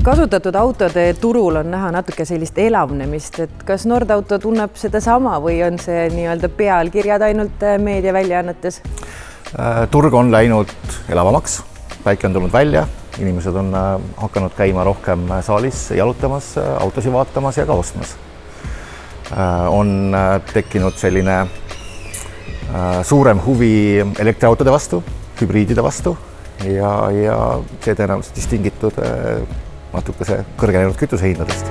Kasutatud autode turul on näha natuke sellist elavnemist, et kas Nordauto tunneb seda sama või on see nii-öelda pealkirjad ainult meediaväljaannetes? Turg on läinud elavamaks, päike on tulnud välja, inimesed on hakanud käima rohkem saalis jalutamas, autosid vaatamas ja ka ostmas. On tekkinud selline suurem huvi elektriautode vastu, hübriidide vastu ja see tõenäoliselt tingitud natukese kõrgenenud kütusehindadest.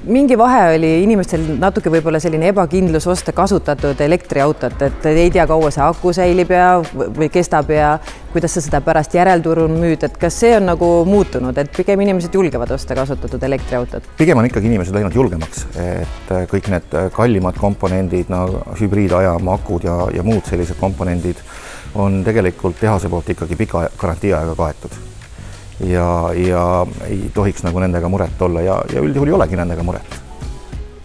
Mingi vahe oli inimestel natuke võib-olla selline ebakindlus osta kasutatud elektriautot, et ei tea, kaua see aku säilib või kestab ja kuidas sa seda pärast järelturul müüd, et kas see on nagu muutunud, et pigem inimesed julgevad osta kasutatud elektriautot? Pigem on ikkagi inimesed läinud julgemaks, et kõik need kallimad komponendid, hübriidajam, akud ja muud sellised komponendid on tegelikult tehase poolt ikkagi pika garantiiajaga kaetud. Ja ei tohiks nagu nendega muret olla ja üldjuhul ei olegi nendega muret.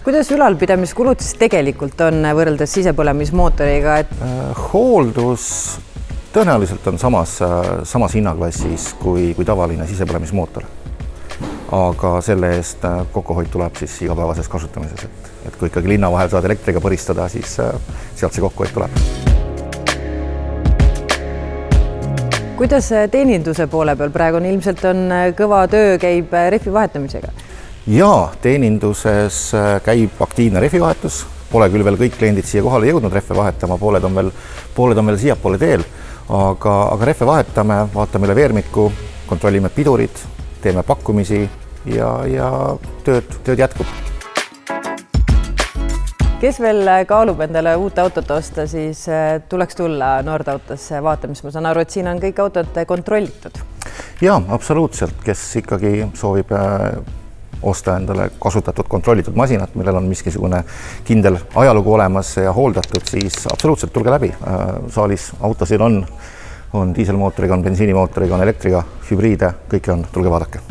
Kuidas ülalpidamiskulud siis tegelikult on võrreldes sisepõlemismootoriga? Hooldus tõenäoliselt on samas hinnaklassis kui tavaline sisepõlemismootor. Aga selle eest kokkuhoid tuleb siis igapäevases kasutamises, et kui ikkagi linna vahel saad elektriga põristada, siis sealt see kokkuhoid tuleb. Kuidas teeninduse poole peal praegu on? Ilmselt on kõva töö käib rehvi vahetamisega? Jaa, teeninduses käib aktiivne rehvi vahetus. Pole küll veel kõik kliendid siia kohale jõudnud rehve vahetama, pooled on veel siiapoole teel, aga rehve vahetame, vaatame üle veermiku, kontrollime pidurid, teeme pakkumisi ja tööd jätkub. Kes veel kaalub endale uut autot osta, siis tuleks tulla Nordautosse vaatamis. Ma saan aru, et siin on kõik autod kontrollitud. Jaa, absoluutselt. Kes ikkagi soovib osta endale kasutatud kontrollitud masinat, millel on miskisugune kindel ajalugu olemas ja hooldatud, siis absoluutselt tulge läbi. Saalis autosid on diiselmootoriga, on bensiinimootoriga, on elektriga, hübriide, kõike on. Tulge vaadake.